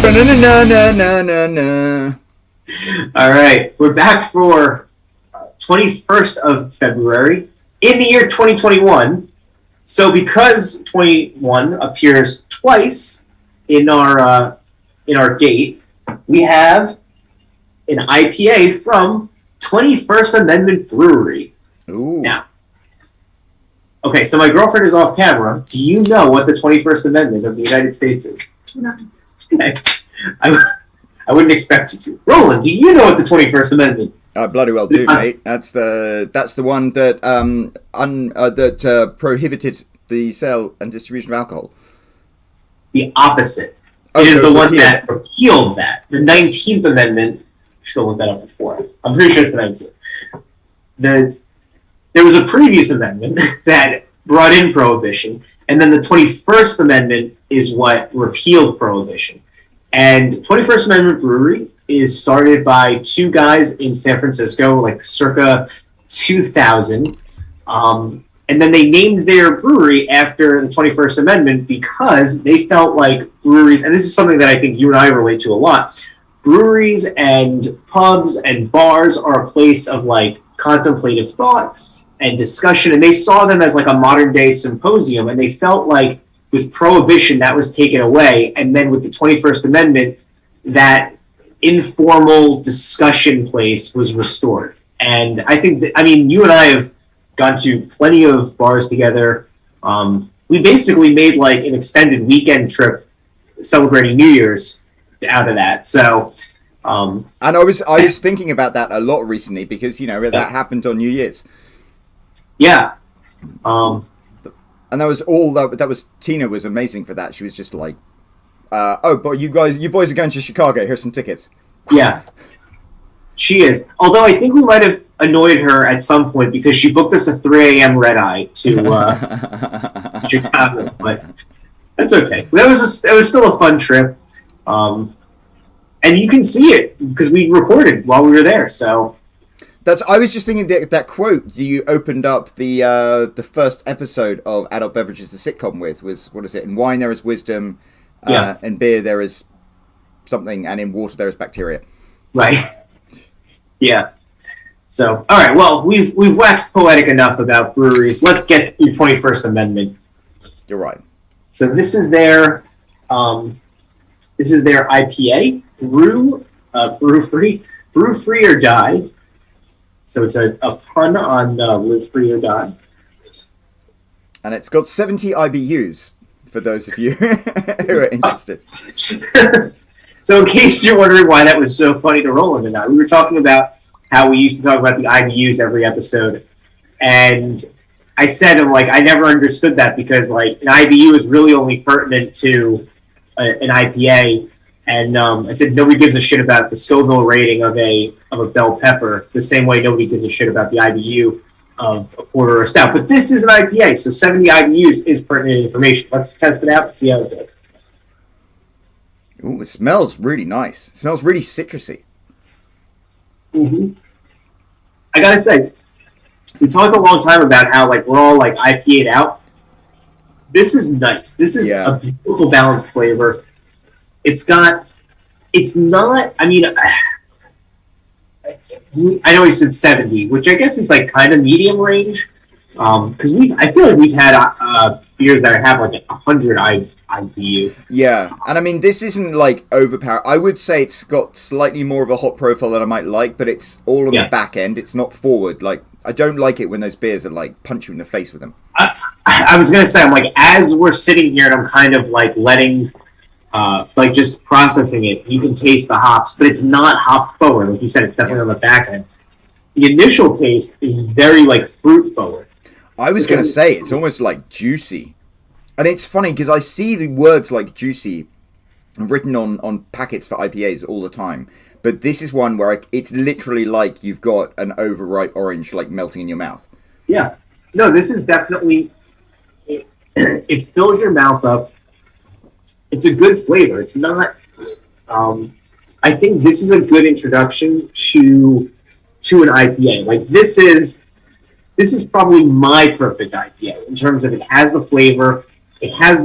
All right, we're back for 21st of February in the year 2021. So because 21 appears twice in our date, we have an IPA from 21st Amendment Brewery. Ooh. Now, okay, so my girlfriend is off camera. Do you know what the 21st Amendment of the United States is? No. Okay. I wouldn't expect you to. Roland, do you know what the 21st Amendment? I bloody well do, mate. That's the one that prohibited the sale and distribution of alcohol. The opposite. Oh, it is the one repealed. that repealed that. The 19th Amendment. I should have looked that up before. I'm pretty sure it's the 19th. There was a previous amendment that brought in prohibition, and then the 21st Amendment is what repealed prohibition. And 21st Amendment Brewery is started by two guys in San Francisco, like circa 2000. And then they named their brewery after the 21st Amendment because they felt like breweries, and this is something that I think you and I relate to a lot, breweries and pubs and bars are a place of like contemplative thought and discussion, and they saw them as like a modern day symposium, and they felt like with prohibition that was taken away, and then with the 21st Amendment that informal discussion place was restored. And I think you and I have gone to plenty of bars together. We basically made like an extended weekend trip celebrating New Year's out of that. So and I was thinking about that a lot recently because that happened on New Year's. Yeah. And that was Tina was amazing for that. She was just like, but you boys are going to Chicago. Here's some tickets. Yeah, she is. Although I think we might have annoyed her at some point because she booked us a 3 a.m. red eye to Chicago, but that's okay. That was still a fun trip, and you can see it because we recorded while we were there. So I was just thinking that quote you opened up the first episode of Adult Beverages, the sitcom with was, what is it? In wine there is wisdom, in beer there is something, and in water there is bacteria. Right. Yeah. So, all right. Well, we've waxed poetic enough about breweries. Let's get to 21st Amendment. You're right. So this is their IPA, brew free or die. So it's a pun on live free or die. And it's got 70 IBUs for those of you who are interested. So in case you're wondering why that was so funny to Roland and I, we were talking about how we used to talk about the IBUs every episode. And I said, I never understood that because like an IBU is really only pertinent to an IPA. And I said, nobody gives a shit about the Scoville rating of a bell pepper, the same way nobody gives a shit about the IBU of a porter or a stout. But this is an IPA, so 70 IBUs is pertinent information. Let's test it out and see how it goes. Ooh, it smells really nice. It smells really citrusy. Mm-hmm. I gotta say, we talked a long time about how like we're all like IPA'd out. This is nice. This is a beautiful balanced flavor. It's not, I know he said 70, which I guess is like kind of medium range. Because I feel like we've had beers that have like 100 IBU. Yeah, and this isn't like overpowered. I would say it's got slightly more of a hot profile than I might like, but it's all on the back end. It's not forward. Like, I don't like it when those beers are like punch you in the face with them. I was gonna say, I'm like, as we're sitting here and I'm kind of like letting, like just processing it, you can taste the hops, but it's not hop forward. Like you said, it's definitely on the back end. The initial taste is very like fruit forward. I was going to say, it's almost like juicy. And it's funny because I see the words like juicy written on packets for IPAs all the time. But this is one where it's literally like you've got an overripe orange like melting in your mouth. Yeah. No, this is definitely, it fills your mouth up. It's a good flavor. It's not, I think this is a good introduction to an IPA. Like this is probably my perfect IPA in terms of it has the flavor, it has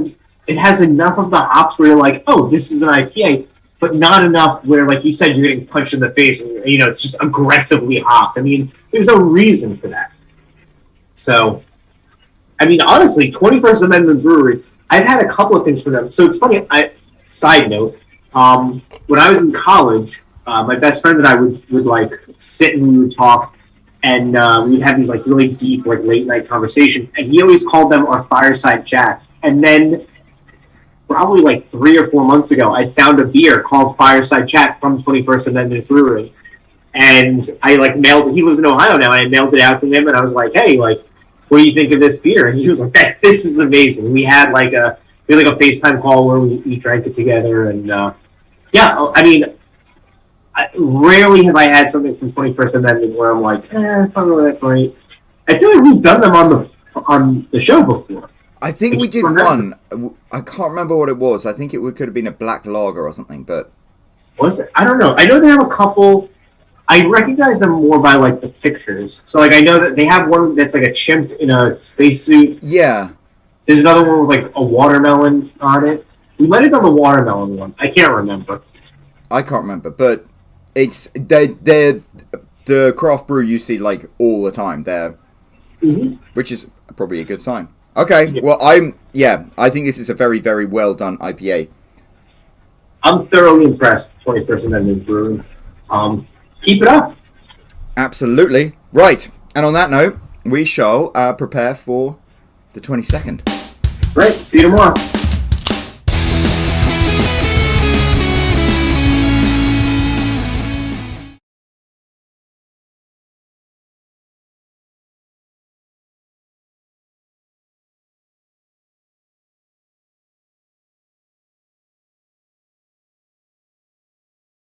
enough of the hops where you're like, oh, this is an IPA, but not enough where, like you said, you're getting punched in the face and it's just aggressively hopped. I mean, there's no reason for that. So, I mean, honestly, 21st Amendment Brewery, I've had a couple of things from them. So it's funny. Side note, when I was in college, my best friend and I would like sit and we would talk, and we'd have these like really deep like late night conversations. And he always called them our fireside chats. And then probably like 3 or 4 months ago, I found a beer called Fireside Chat from 21st Amendment Brewery, and I like mailed it. He lives in Ohio now, and I mailed it out to him, and I was like, "Hey, like, what do you think of this beer?" And he was like, "Hey, this is amazing." We had like a FaceTime call where we drank it together, and yeah, I mean, rarely have I had something from 21st Amendment where I'm like, it's not really that great. I feel like we've done them on the show before. I think we did one. I can't remember what it was. I think it could have been a black lager or something, but was it? I don't know. I know they have a couple. I recognize them more by like the pictures. So like I know that they have one that's like a chimp in a spacesuit. Yeah. There's another one with like a watermelon on it. We might have done the watermelon one. I can't remember. I can't remember, but it's they're the craft brew you see like all the time there, which is probably a good sign. Okay, yeah. Well, I think this is a very, very well done IPA. I'm thoroughly impressed, 21st Amendment Brewery. Keep it up. Absolutely. Right, and on that note, we shall prepare for the 22nd. That's right. See you tomorrow.